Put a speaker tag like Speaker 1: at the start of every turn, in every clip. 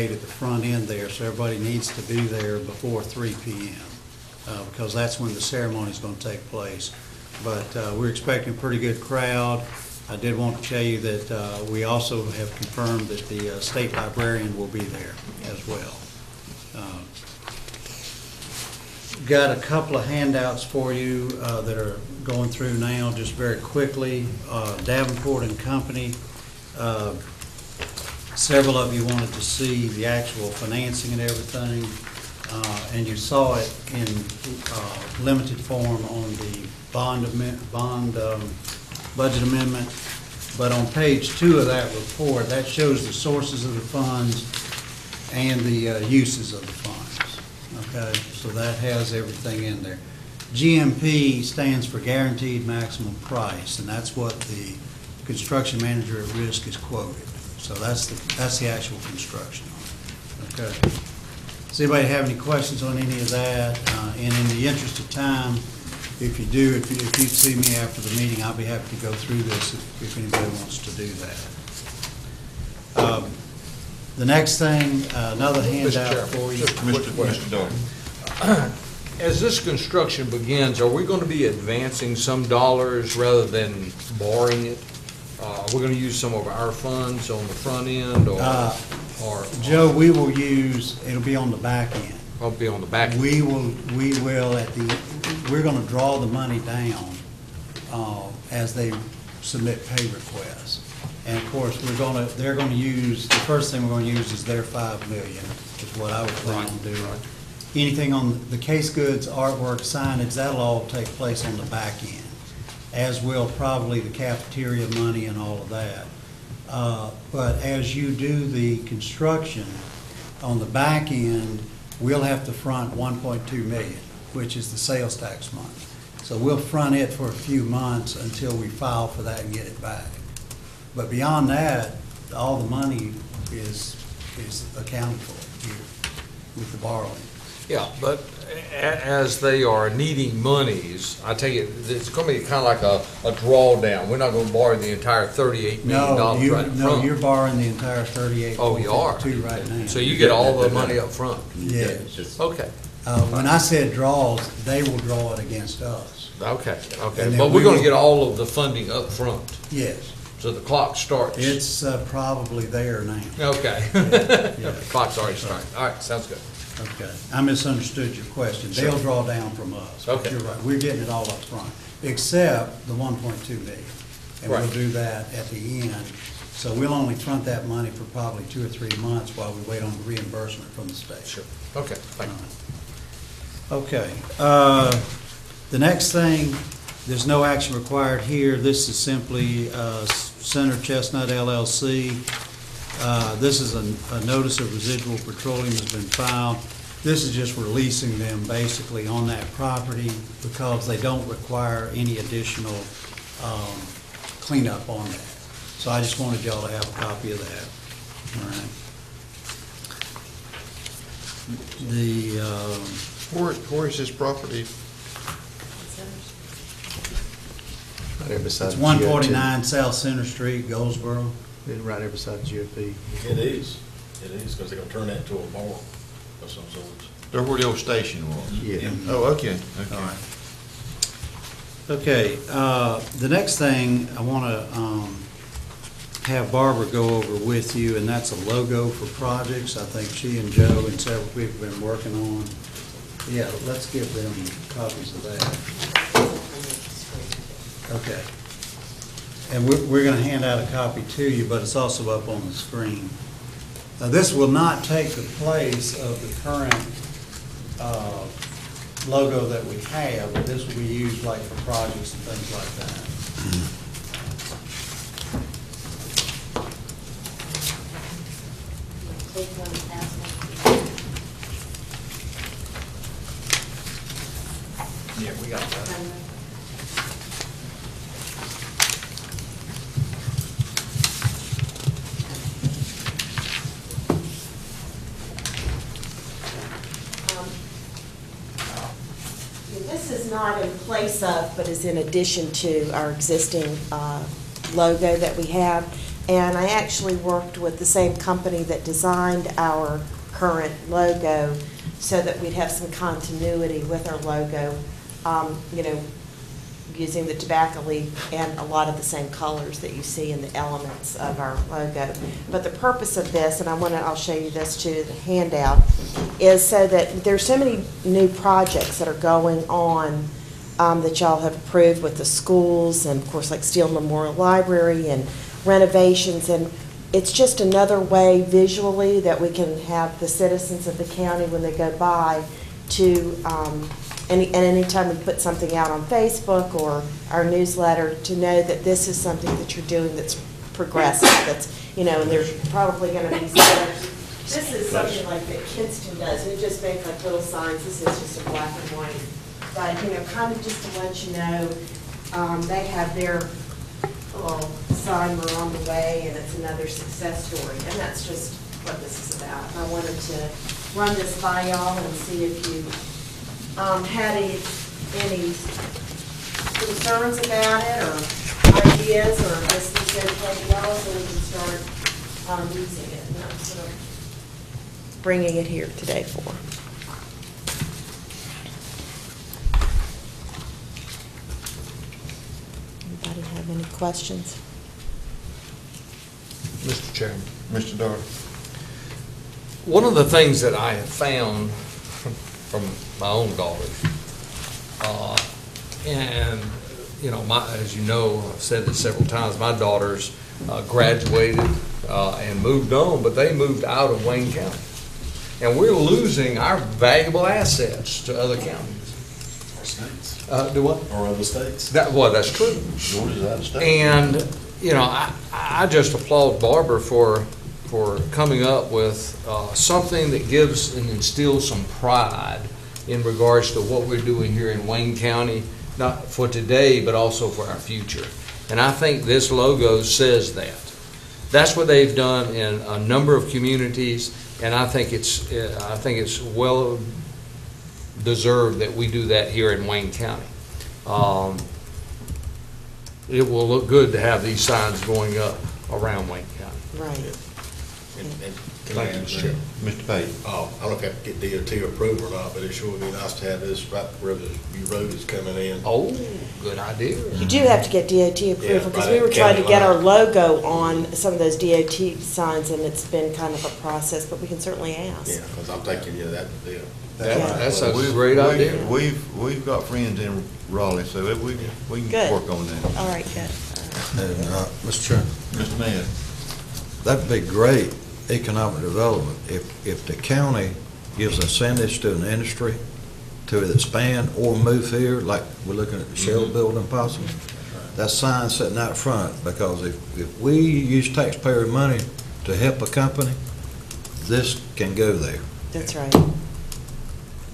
Speaker 1: at the front end there, so everybody needs to be there before 3 p.m. Because that's when the ceremony is going to take place. But we're expecting a pretty good crowd. I did want to tell you that we also have confirmed that the state librarian will be there as well. Got a couple of handouts for you that are going through now, just very quickly. Davenport and Company. Several of you wanted to see the actual financing and everything, and you saw it in limited form on the budget amendment. But on page 2 of that report, that shows the sources of the funds and the uses of the funds. Okay, so that has everything in there. GMP stands for Guaranteed Maximum Price, and that's what the construction manager at risk is quoted. So that's the actual construction on it. Okay. Does anybody have any questions on any of that? And in the interest of time, if you do, if you see me after the meeting, I'll be happy to go through this if anybody wants to do that. The next thing, another handout for you.
Speaker 2: Mr. Doyle.
Speaker 3: As this construction begins, are we going to be advancing some dollars rather than borrowing it? We're going to use some of our funds on the front end, or
Speaker 1: Joe, we will use, it'll be on the back end.
Speaker 3: I'll be on the back end.
Speaker 1: We will we're going to draw the money down as they submit pay requests. And of course, they're going to use, the first thing we're going to use is their $5 million, is what I would plan on doing.
Speaker 3: Right.
Speaker 1: Anything on the case goods, artwork, signage, that'll all take place on the back end, as will probably the cafeteria money and all of that. But as you do the construction on the back end, we'll have to front $1.2 million, which is the sales tax money. So we'll front it for a few months until we file for that and get it back. But beyond that, all the money is accounted for here with the borrowing.
Speaker 3: Yeah, but as they are needing monies, I take it, it's going to be kind of like a drawdown. We're not going to borrow the entire $38 million right up front.
Speaker 1: No, you're borrowing the entire 38.
Speaker 3: Oh, you are?
Speaker 1: Right now.
Speaker 3: So you get all the money up front?
Speaker 1: Yes.
Speaker 3: Okay.
Speaker 1: When I said draws, they will draw it against us.
Speaker 3: Okay,
Speaker 1: And
Speaker 3: okay.
Speaker 1: then
Speaker 3: But
Speaker 1: we
Speaker 3: we're going to
Speaker 1: will-
Speaker 3: get all of the funding up front.
Speaker 1: Yes.
Speaker 3: So the clock starts.
Speaker 1: It's probably there now.
Speaker 3: Okay.
Speaker 1: Yeah.
Speaker 3: Clock's already started. All right, sounds good.
Speaker 1: Okay. I misunderstood your question. They'll draw down from us. But
Speaker 3: Okay.
Speaker 1: you're right. We're getting it all up front, except the 1.2 million. And we'll
Speaker 3: Right.
Speaker 1: do that at the end. So we'll only front that money for probably 2 or 3 months while we wait on the reimbursement from the state.
Speaker 3: Sure. Okay, thank you.
Speaker 1: Okay. The next thing, there's no action required here. This is simply Center Chestnut LLC. This is a notice of residual petroleum has been filed. This is just releasing them basically on that property because they don't require any additional cleanup on that. So I just wanted y'all to have a copy of that. All right.
Speaker 2: Where is this property?
Speaker 4: Right there beside
Speaker 1: It's
Speaker 4: GOP.
Speaker 1: 149 South Center Street, Goldsboro.
Speaker 4: Right there beside GOP.
Speaker 5: It is, because they're gonna turn that into a bar of some sort.
Speaker 2: There where the old station was?
Speaker 4: Yeah.
Speaker 2: Oh, okay, okay.
Speaker 1: All right. Okay, the next thing I want to have Barbara go over with you, and that's a logo for projects. I think she and Joe and several people have been working on. Yeah, let's give them copies of that. Okay. And we're going to hand out a copy to you, but it's also up on the screen. Now, this will not take the place of the current logo that we have, but this will be used like for projects and things like that.
Speaker 3: Yeah, we got that.
Speaker 6: This is not in place of, but is in addition to our existing logo that we have. And I actually worked with the same company that designed our current logo so that we'd have some continuity with our logo, you know, using the tobacco leaf and a lot of the same colors that you see in the elements of our logo. But the purpose of this, and I'll show you this too, the handout, is so that there's so many new projects that are going on that y'all have approved with the schools and, of course, like Steele Memorial Library and renovations, and it's just another way visually that we can have the citizens of the county when they go by to, and anytime we put something out on Facebook or our newsletter, to know that this is something that you're doing that's progressive, that's, you know, and there's probably going to be some. This is something like that Kinston does. It just makes like little signs. This is just a black and white. But, you know, kind of just to let you know, they have their little sign, "We're on the way," and it's another success story. And that's just what this is about. I wanted to run this by y'all and see if you had any concerns about it or ideas, or if this is going to play well so we can start using it. And that's what I'm bringing it here today for. Anybody have any questions?
Speaker 3: Mr. Chairman.
Speaker 2: Mr. Doherty?
Speaker 3: One of the things that I have found from my own daughters, and, you know, as you know, I've said this several times, my daughters graduated and moved on, but they moved out of Wayne County. And we're losing our valuable assets to other counties.
Speaker 5: States.
Speaker 3: Do what?
Speaker 5: Or other states.
Speaker 3: Well, that's true.
Speaker 2: Georgia's out of state.
Speaker 3: And, you know, I just applaud Barbara for coming up with something that gives and instills some pride in regards to what we're doing here in Wayne County, not for today, but also for our future. And I think this logo says that. That's what they've done in a number of communities, and I think it's well deserved that we do that here in Wayne County. It will look good to have these signs going up around Wayne County.
Speaker 6: Right.
Speaker 5: And can I
Speaker 3: Thank you,
Speaker 5: add
Speaker 3: Mr.
Speaker 5: that?
Speaker 3: Chairman.
Speaker 2: Mr. Pate?
Speaker 5: I don't know if I have to get DOT approval or not, but it sure would be nice to have this right where the new road is coming in.
Speaker 3: Oh, good idea.
Speaker 6: You do have to get DOT approval, because we were
Speaker 5: right,
Speaker 6: trying to get our
Speaker 5: county
Speaker 6: logo on some of those DOT signs, and it's been kind of a process, but we can certainly ask.
Speaker 5: Yeah, because I'm thinking, yeah, that would be a.
Speaker 3: That's a great idea.
Speaker 2: We've got friends in Raleigh, so we can
Speaker 6: Good.
Speaker 2: work on that.
Speaker 6: All right, good.
Speaker 7: And, Mr. Chairman,
Speaker 2: Mr. Mayor?
Speaker 7: that'd be great economic development if the county gives incentives to an industry to expand or move here, like we're looking at the Shell building possibly. That sign sitting out front, because if we use taxpayer money to help a company, this can go there.
Speaker 6: That's right.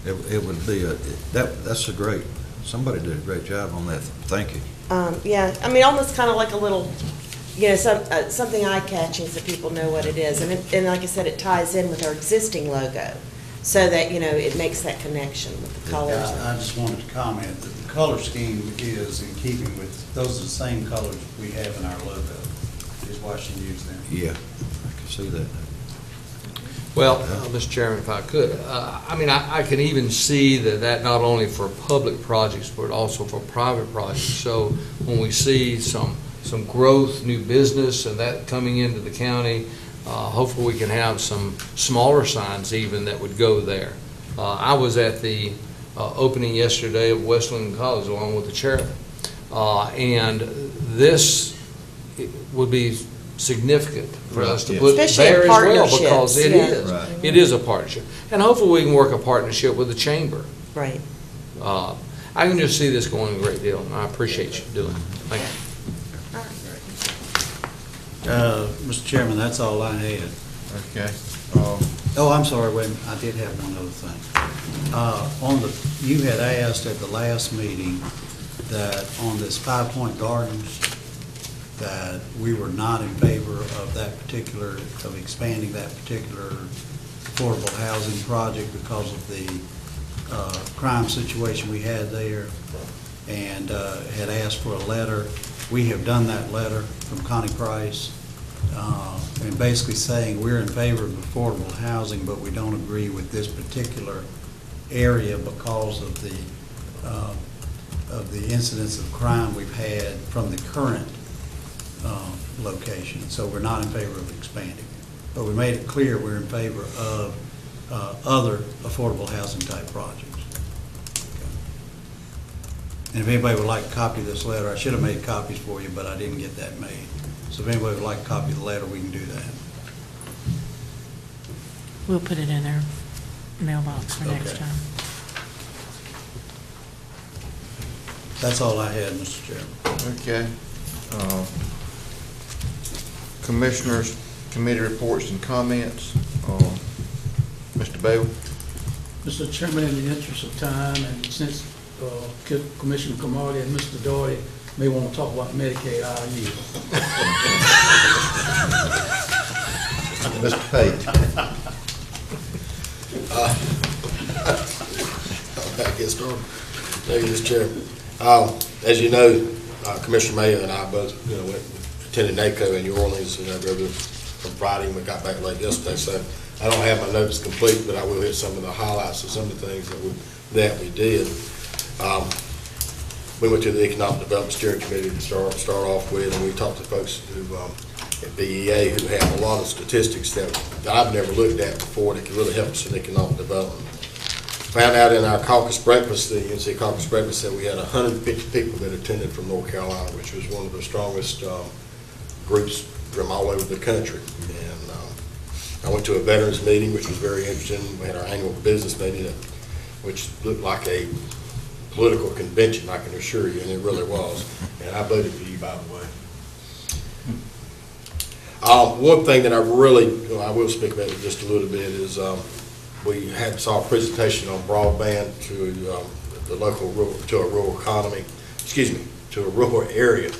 Speaker 7: It would be that's a great, somebody did a great job on that. Thank you.
Speaker 6: Yeah, I mean, almost kind of like a little, you know, something eye-catching so people know what it is. And like I said, it ties in with our existing logo, so that, you know, it makes that connection with the colors.
Speaker 1: I just wanted to comment that the color scheme is in keeping with, those are the same colors we have in our logo, is why she used them.
Speaker 7: Yeah, I can see that.
Speaker 3: Well, Mr. Chairman, if I could, I mean, I can even see that not only for public projects, but also for private projects. So when we see some growth, new business, and that coming into the county, hopefully we can have some smaller signs even that would go there. I was at the opening yesterday of Westland College along with the chairman, and this would be significant for us to put
Speaker 6: Especially
Speaker 3: there
Speaker 6: in
Speaker 3: as well,
Speaker 6: partnerships,
Speaker 3: because it
Speaker 6: yeah.
Speaker 3: is.
Speaker 2: Right.
Speaker 3: It is a partnership. And hopefully we can work a partnership with the chamber.
Speaker 6: Right.
Speaker 3: I can just see this going a great deal, and I appreciate you doing it. Thank you.
Speaker 1: Mr. Chairman, that's all I had.
Speaker 2: Okay.
Speaker 1: Oh, I'm sorry, wait, a minute. I did have one other thing. You had asked at the last meeting that on this 5 Point Gardens, that we were not in favor of of expanding that particular affordable housing project because of the crime situation we had there, and had asked for a letter. We have done that letter from Connie Price, and basically saying we're in favor of affordable housing, but we don't agree with this particular area because of the incidents of crime we've had from the current location. So we're not in favor of expanding it. But we made it clear we're in favor of other affordable housing type projects. And if anybody would like a copy of this letter, I should have made copies for you, but I didn't get that made. So if anybody would like a copy of the letter, we can do that.
Speaker 8: We'll put it in their mailbox for next
Speaker 1: Okay.
Speaker 8: time.
Speaker 1: That's all I had, Mr. Chairman.
Speaker 2: Okay. Commissioners, committee reports and comments. Mr. Bell?
Speaker 9: Mr. Chairman, in the interest of time, and since Commissioner Cromartie and Mr. Doherty may want to talk about Medicaid, I'll yield.
Speaker 2: Mr. Pate?
Speaker 5: I'll get started. Thank you, Mr. Chairman. As you know, Commissioner Mayo and I both, attended NACO in New Orleans, and I drove from Friday, and we got back late yesterday, so I don't have my notes complete, but I will hit some of the highlights of some of the things that we did. We went to the Economic Development Steering Committee to start off with, and we talked to folks who, at BEA who have a lot of statistics that I've never looked at before that can really help us in economic development. Found out in our caucus breakfast, the UNC caucus breakfast, that we had 150 people that attended from North Carolina, which was one of the strongest groups from all over the country. And I went to a veterans meeting, which was very interesting. We had our annual business meeting, which looked like a political convention, I can assure you, and it really was. And I voted for you, by the way. One thing that I will speak about it just a little bit is we saw a presentation on broadband to to a rural economy, to a rural area.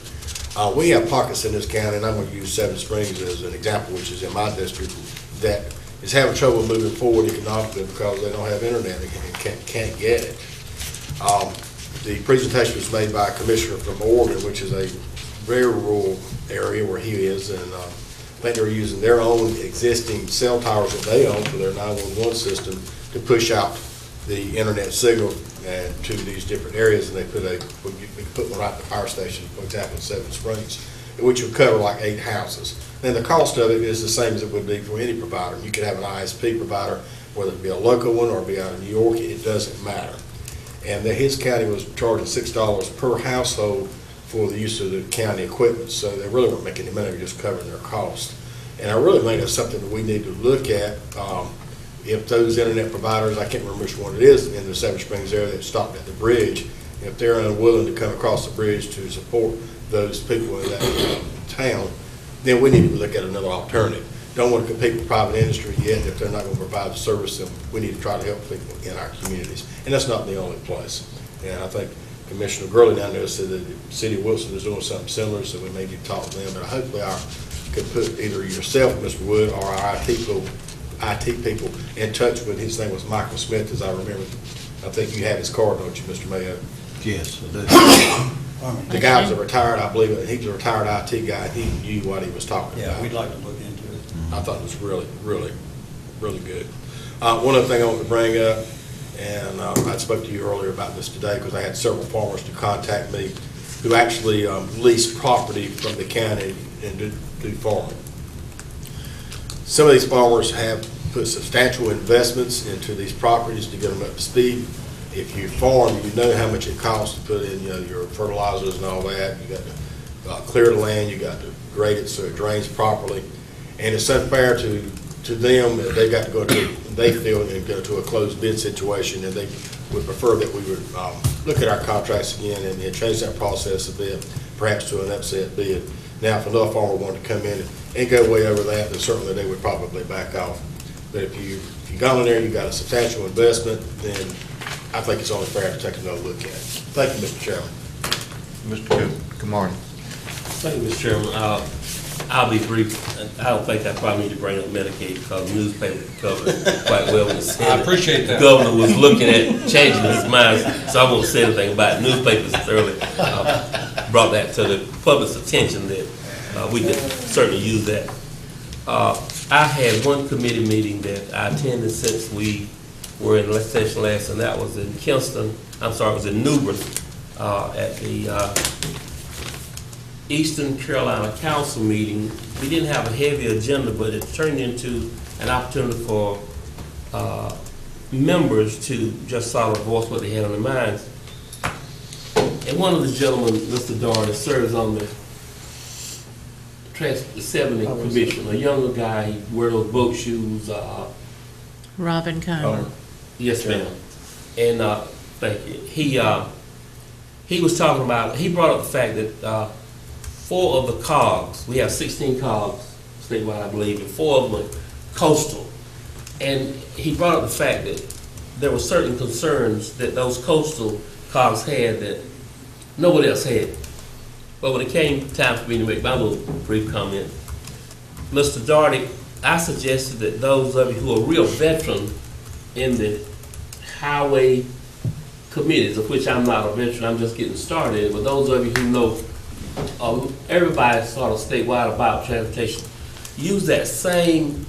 Speaker 5: We have pockets in this county, and I'm going to use Seven Springs as an example, which is in my district, that is having trouble moving forward economically because they don't have internet and can't get it. The presentation was made by a commissioner from Oregon, which is a very rural area where he is, and I think they're using their own existing cell towers that they own for their 911 system to push out the internet signal to these different areas, and we can put one right at the fire station, for example, in Seven Springs, which would cover like 8 houses. And the cost of it is the same as it would be for any provider. You could have an ISP provider, whether it be a local one or be out of New York, it doesn't matter. And his county was charging $6 per household for the use of the county equipment, so they really weren't making any money, they're just covering their cost. And I really think that's something that we need to look at. If those internet providers, I can't remember which one it is in the Seven Springs area that stopped at the bridge, if they're unwilling to come across the bridge to support those people in that town, then we need to look at another alternative. Don't want to compete with private industry yet. If they're not going to provide the service, then we need to try to help people in our communities. And that's not the only place. And I think Commissioner Gurley down there said that the city of Wilson is doing something similar, so we may need to talk to them. But hopefully I could put either yourself, Mr. Wood, or our IT people in touch with, his name was Michael Smith, as I remember. I think you have his card, don't you, Mr. Mayo?
Speaker 7: Yes, I do.
Speaker 1: The
Speaker 7: guy
Speaker 1: guy
Speaker 7: was
Speaker 1: was
Speaker 7: a retired, I believe, he was a retired IT guy, he knew what he was talking about.
Speaker 1: Yeah, we'd like to look into it.
Speaker 7: Mm-hmm.
Speaker 5: I thought it was really, really, really good. One other thing I want to bring up, and I spoke to you earlier about this today because I had several farmers to contact me who actually lease property from the county and do farming. Some of these farmers have put substantial investments into these properties to get them up to speed. If you farm, you know how much it costs to put in, your fertilizers and all that. You got to clear the land, you got to grade it so it drains properly. And it's unfair to them that they got to go to, they feel, and go to a closed bid situation, and they would prefer that we would look at our contracts again and change that process a bit, perhaps to an upset bid. Now, if another farmer wanted to come in and go way over that, then certainly they would probably back off. But if you got in there, you got a substantial investment, then I think it's only fair to take another look at it. Thank you, Mr. Chairman.
Speaker 2: Mr. Cromartie?
Speaker 10: Thank you, Mr. Chairman. I'll be brief. I don't think I probably need to bring up Medicaid because the newspaper covered it quite well in the Senate.
Speaker 3: I appreciate that.
Speaker 10: The governor was looking at changing his mind, so I won't say anything about it. Newspapers thoroughly brought that to the public's attention that we could certainly use that. I had one committee meeting that I attended since we were in session last, and that was in Kinston, it was in Newbern, at the Eastern Carolina Council meeting. We didn't have a heavy agenda, but it turned into an opportunity for members to just sort of voice what they had on their minds. And one of the gentlemen, Mr. Doherty, serves on the Transit 70 Commission, a younger guy, he wears those boat shoes.
Speaker 8: Robin Comer.
Speaker 10: Yes, ma'am. And thank you. He was talking about, he brought up the fact that 4 of the COGs, we have 16 COGs statewide, I believe, and 4 of them are coastal. And he brought up the fact that there were certain concerns that those coastal COGs had that nobody else had. But when it came time for me to make my little brief comment, Mr. Doherty, I suggested that those of you who are real veteran in the highway committees, of which I'm not a veteran, I'm just getting started, but those of you who know everybody sort of statewide about transportation, use that same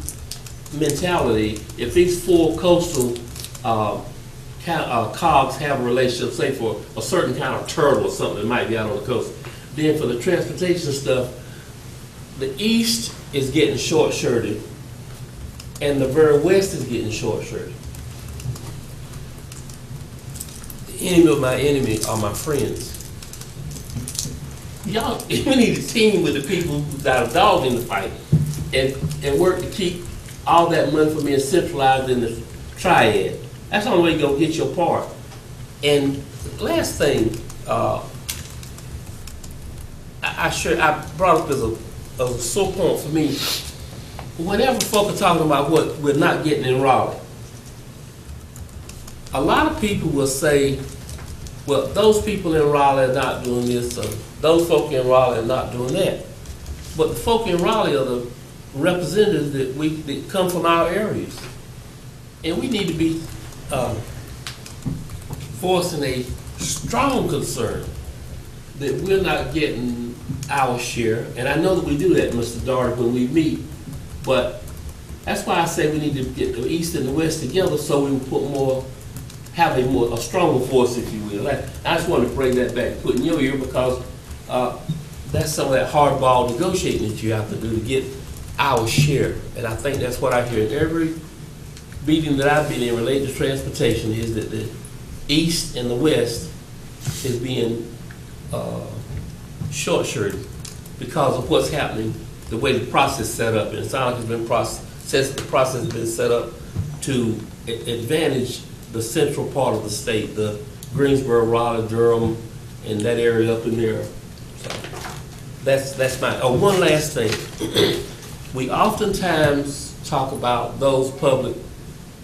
Speaker 10: mentality. If these 4 coastal COGs have a relationship, say for a certain kind of turtle or something that might be out on the coast, then for the transportation stuff, the east is getting short-shirted and the very west is getting short-shirted. The enemy of my enemy are my friends. Y'all, we need to team with the people who got a dog in the fight and work to keep all that money from being centralized in the triad. That's the only way you're gonna get your part. And last thing, I brought up as a sore point for me. Whenever folk are talking about what we're not getting in Raleigh, a lot of people will say, well, those people in Raleigh are not doing this, or those folk in Raleigh are not doing that. But the folk in Raleigh are the representatives that come from our areas. And we need to be voicing a strong concern that we're not getting our share. And I know that we do that, Mr. Doherty, when we meet. But that's why I say we need to get the East and the West together so we will have a stronger voice, if you will. I just want to bring that back, put in your ear, because that's some of that hardball negotiating that you have to do to get our share. And I think that's what I hear in every meeting that I've been in related to transportation, is that the East and the West is being short-shirted because of what's happening, the way the process is set up. And it sounds like the process has been set up to advantage the central part of the state, the Greensboro, Raleigh, Durham, and that area up in there. So that's my, one last thing. We oftentimes talk about those public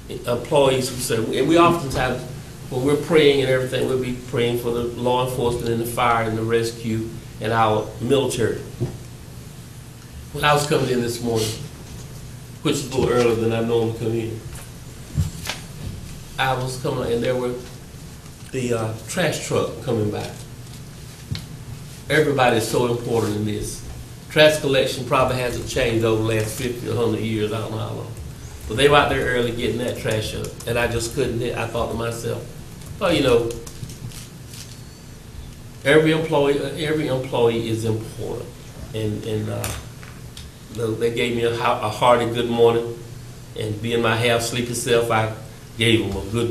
Speaker 10: employees who say, and we oftentimes, when we're praying and everything, we'll be praying for the law enforcement and the fire and the rescue and our military. When I was coming in this morning, which is a little earlier than I normally come in, I was coming and there were the trash truck coming by. Everybody is so important in this. Trash collection probably hasn't changed over the last 50 or 100 years, I don't know how long. But they were out there early getting that trash up, and I just couldn't, I thought to myself, well, you know, every employee is important. And they gave me a hearty good morning, and being my half-sleepy self, I gave them a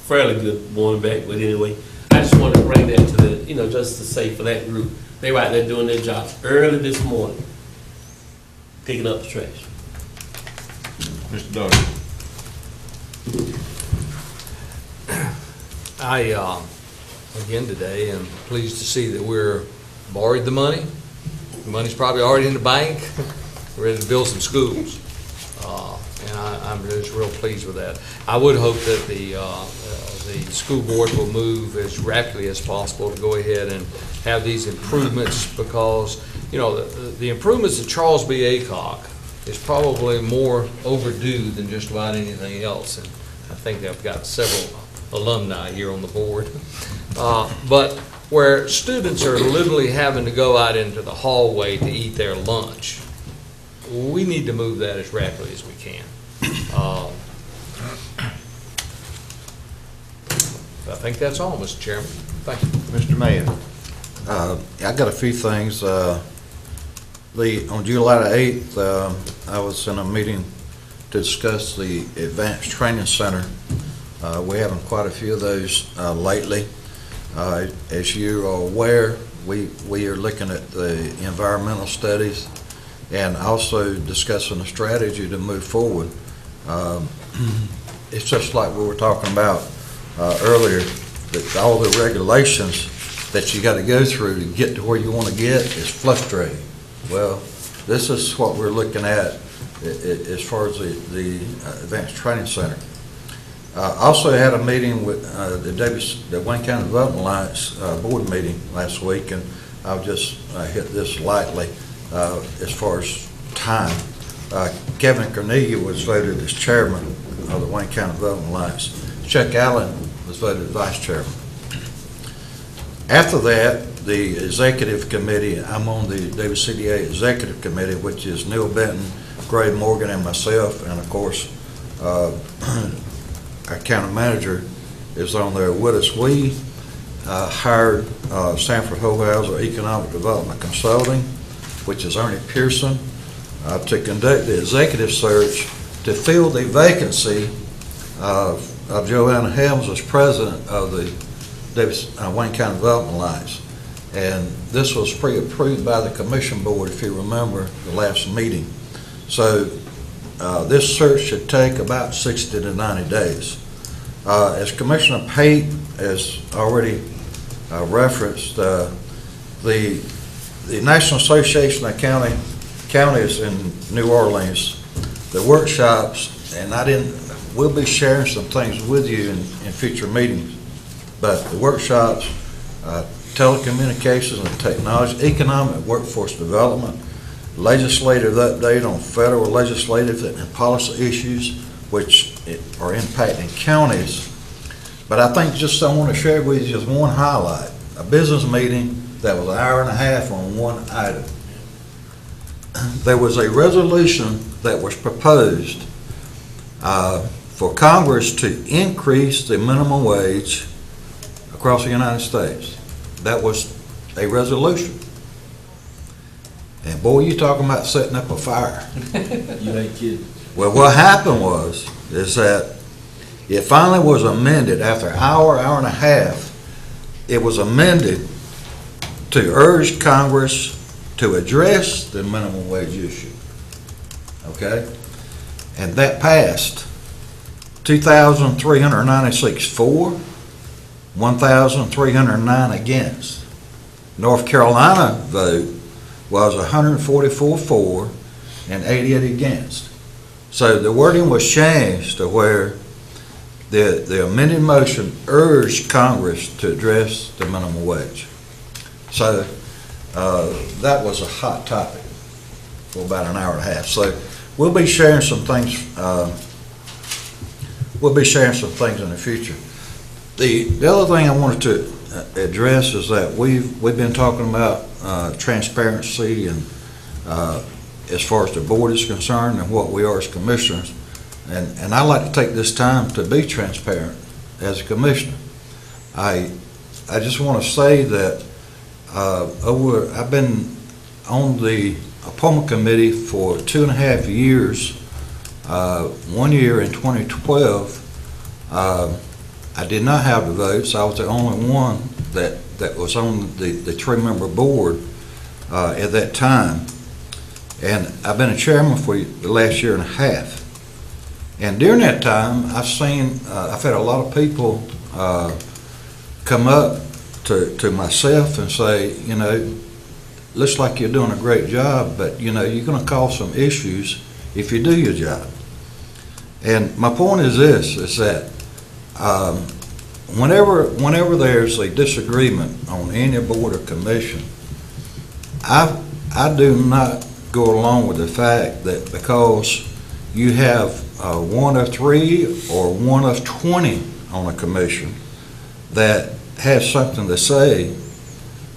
Speaker 10: fairly good morning back. But anyway, I just wanted to bring that to the, just to say for that group, they were out there doing their jobs early this morning, picking up the trash.
Speaker 2: Mr. Doherty.
Speaker 3: I, again today, am pleased to see that we're borrowed the money. The money's probably already in the bank. We're ready to build some schools. And I'm just real pleased with that. I would hope that the school board will move as rapidly as possible to go ahead and have these improvements, because, the improvements at Charles B. Aycock is probably more overdue than just about anything else. And I think they've got several alumni here on the board. But where students are literally having to go out into the hallway to eat their lunch. We need to move that as rapidly as we can. I think that's all, Mr. Chairman. Thank you.
Speaker 2: Mr. Mayor.
Speaker 7: I got a few things. On July the 8th, I was in a meeting to discuss the Advanced Training Center. We're having quite a few of those lately. As you are aware, we are looking at the environmental studies and also discussing a strategy to move forward. It's just like we were talking about earlier, that all the regulations that you got to go through to get to where you want to get is frustrating. Well, this is what we're looking at as far as the Advanced Training Center. Also had a meeting with the Wayne County Development Alliance board meeting last week, and I'll just hit this lightly as far as time. Kevin Cornelia was voted as chairman of the Wayne County Development Alliance. Chuck Allen was voted vice chairman. After that, the executive committee, I'm on the WCDA executive committee, which is Neil Benton, Gray Morgan, and myself, and of course, our county manager is on there with us. We hired Sanford Hohauser Economic Development Consulting, which is Ernie Pearson, to conduct the executive search to fill the vacancy of Joanna Helms as president of the Wayne County Development Alliance. And this was pre-approved by the commission board, if you remember the last meeting. So this search should take about 60 to 90 days. As Commissioner Pate has already referenced, the National Association of Counties in New Orleans, the workshops, and we'll be sharing some things with you in future meetings, but the workshops, telecommunications and technology, economic workforce development, legislative update on federal legislative and policy issues which are impacting counties. But I think just I want to share with you just one highlight, a business meeting that was an hour and a half on one item. There was a resolution that was proposed for Congress to increase the minimum wage across the United States. That was a resolution. And boy, you talking about setting up a fire.
Speaker 10: You ain't kidding.
Speaker 7: Well, what happened is that it finally was amended after an hour and a half. It was amended to urge Congress to address the minimum wage issue. Okay? And that passed 2,396 for, 1,309 against. North Carolina vote was 144 for and 88 against. So the wording was changed to where the amended motion urged Congress to address the minimum wage. So that was a hot topic for about an hour and a half. So we'll be sharing some things. We'll be sharing some things in the future. The other thing I wanted to address is that we've been talking about transparency and as far as the board is concerned and what we are as commissioners. And I like to take this time to be transparent as a commissioner. I just want to say that I've been on the appointment committee for 2.5 years. 1 year in 2012, I did not have the votes. I was the only one that was on the 3-member board at that time. And I've been a chairman for the last year and a half. And during that time, I've had a lot of people come up to myself and say, you know, looks like you're doing a great job, but you know, you're going to cause some issues if you do your job. And my point is this, is that whenever there's a disagreement on any board or commission, I do not go along with the fact that because you have 1 of 3 or 1 of 20 on a commission that has something to say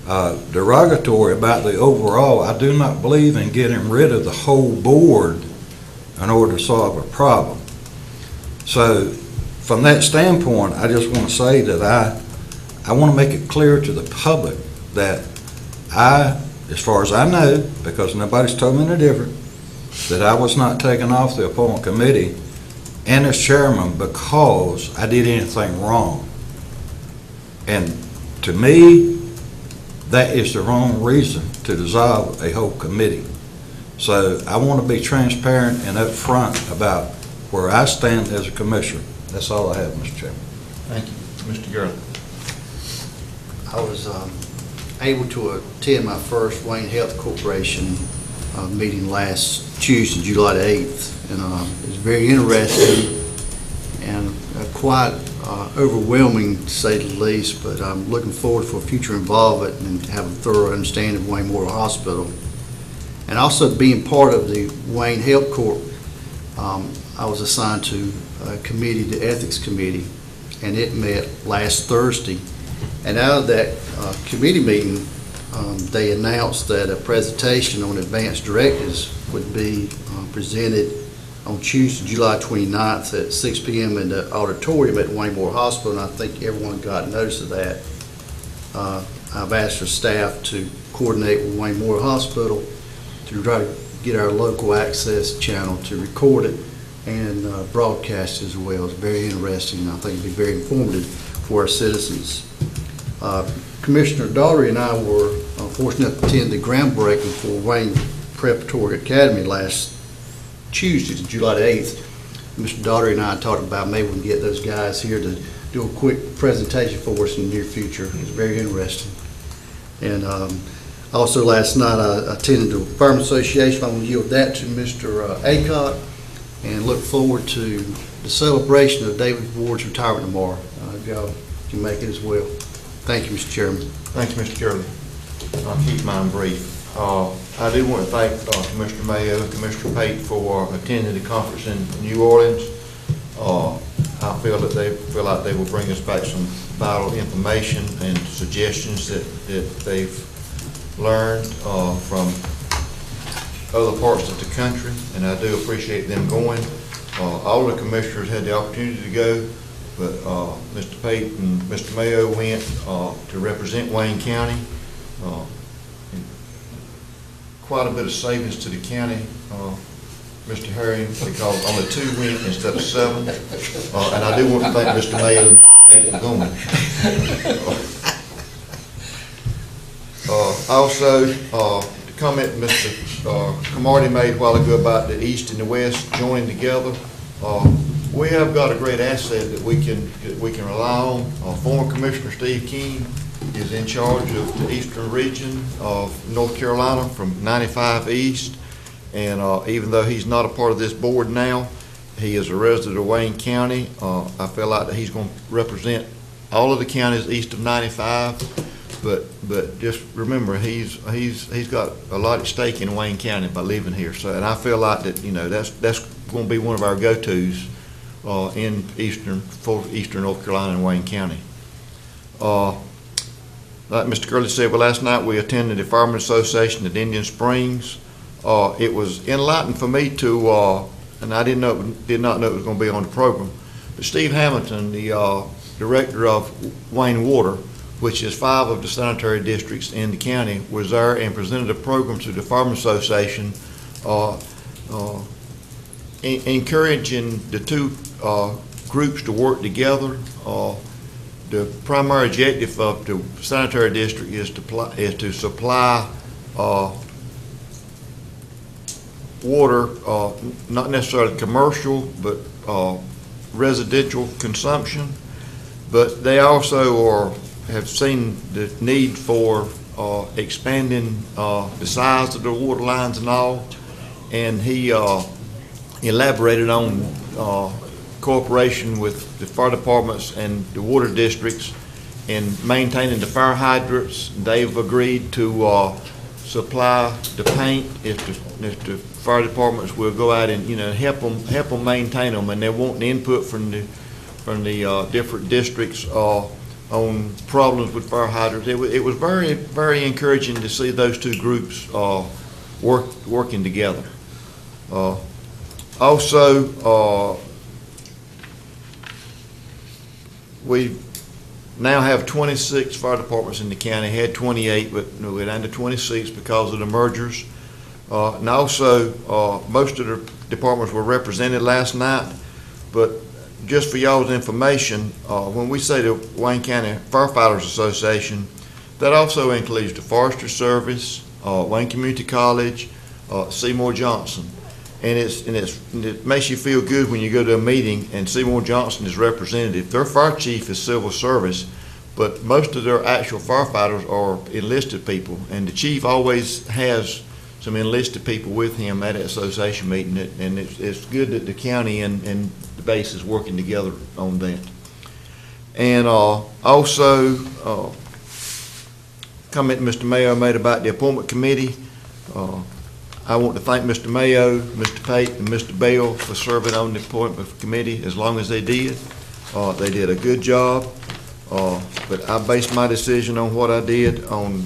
Speaker 7: derogatory about the overall. I do not believe in getting rid of the whole board in order to solve a problem. So from that standpoint, I just want to say that I want to make it clear to the public that as far as I know, because nobody's told me any different, that I was not taken off the appointment committee and as chairman because I did anything wrong. And to me, that is the wrong reason to dissolve a whole committee. So I want to be transparent and upfront about where I stand as a commissioner. That's all I have, Mr. Chairman.
Speaker 2: Thank you. Mr. Gurley.
Speaker 11: I was able to attend my first Wayne Health Corporation meeting last Tuesday, July the 8th, and it was very interesting and quite overwhelming, to say the least, but I'm looking forward for future involvement and to have a thorough understanding of Wayne Memorial Hospital. And also being part of the Wayne Health Corp, I was assigned to a committee, the Ethics Committee, and it met last Thursday. And out of that committee meeting, they announced that a presentation on advanced directives would be presented on Tuesday, July 29th at 6 p.m. in the auditorium at Wayne Memorial Hospital, and I think everyone got notice of that. I've asked our staff to coordinate with Wayne Memorial Hospital to try to get our local access channel to record it and broadcast as well. It's very interesting. I think it'll be very informative for our citizens. Commissioner Daugherty and I were fortunate enough to attend the groundbreaking for Wayne Preparatory Academy last Tuesday, July the 8th. Mr. Daugherty and I talked about maybe we can get those guys here to do a quick presentation for us in the near future. It's very interesting. And also last night I attended the Fireman Association. I'm going to yield that to Mr. Aycock and look forward to the celebration of David Ward's retirement tomorrow. If y'all can make it as well. Thank you, Mr. Chairman.
Speaker 2: Thank you, Mr. Gurley. I'll keep mine brief. I do want to thank Commissioner Mayo and Commissioner Pate for attending the conference in New Orleans. I feel that they feel like they will bring us back some vital information and suggestions that they've learned from other parts of the country, and I do appreciate them going. All the commissioners had the opportunity to go, but Mr. Pate and Mr. Mayo went to represent Wayne County. Quite a bit of savings to the county, Mr. Herring, because only 2 went instead of 7. And I do want to thank Mr. Mayo for going. Also, the comment Mr. Camardi made a while ago about the East and the West joining together. We have got a great asset that we can rely on. Former Commissioner Steve King is in charge of the eastern region of North Carolina from 95 East, and even though he's not a part of this board now, he is a resident of Wayne County. I feel like that he's going to represent all of the counties east of 95, but just remember he's got a lot at stake in Wayne County by living here. So, and I feel like that that's going to be one of our go-tos in eastern North Carolina and Wayne County. Like Mr. Gurley said, well, last night we attended the Fireman Association at Indian Springs. It was enlightening for me to, and I did not know it was going to be on the program, but Steve Hamilton, the director of Wayne Water, which is 5 of the sanitary districts in the county, was there and presented a program to the Fireman Association, encouraging the 2 groups to work together. The primary objective of the sanitary district is to supply water, not necessarily commercial, but residential consumption. But they also have seen the need for expanding the size of the water lines and all. And he elaborated on cooperation with the fire departments and the water districts in maintaining the fire hydrants. They've agreed to supply the paint if the fire departments will go out and help them maintain them, and they're wanting input from the different districts on problems with fire hydrants. It was very, very encouraging to see those two groups working together. Also, we now have 26 fire departments in the county. Had 28, but we're down to 26 because of the mergers. And also, most of the departments were represented last night. But just for y'all's information, when we say the Wayne County Firefighters Association, that also includes the Forester Service, Wayne Community College, Seymour Johnson. And it makes you feel good when you go to a meeting and Seymour Johnson is representative. Their fire chief is civil service, but most of their actual firefighters are enlisted people. And the chief always has some enlisted people with him at an association meeting. And it's good that the county and the base is working together on that. And also, comment Mr. Mayo made about the appointment committee. I want to thank Mr. Mayo, Mr. Pate, and Mr. Bell for serving on the appointment committee as long as they did. They did a good job, but I based my decision on what I did on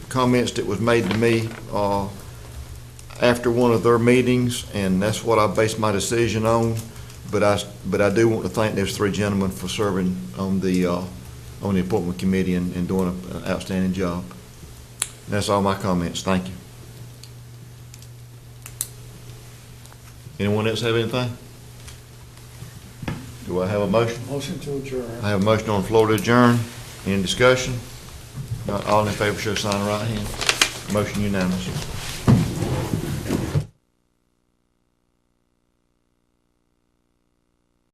Speaker 2: comments that was made to me after one of their meetings, and that's what I based my decision on. But I do want to thank those three gentlemen for serving on the appointment committee and doing an outstanding job. And that's all my comments. Thank you. Anyone else have anything? Do I have a motion?
Speaker 9: Motion to adjourn.
Speaker 2: I have a motion on the floor to adjourn. Any discussion? Not all in favor, show sign of right hand. Motion unanimous.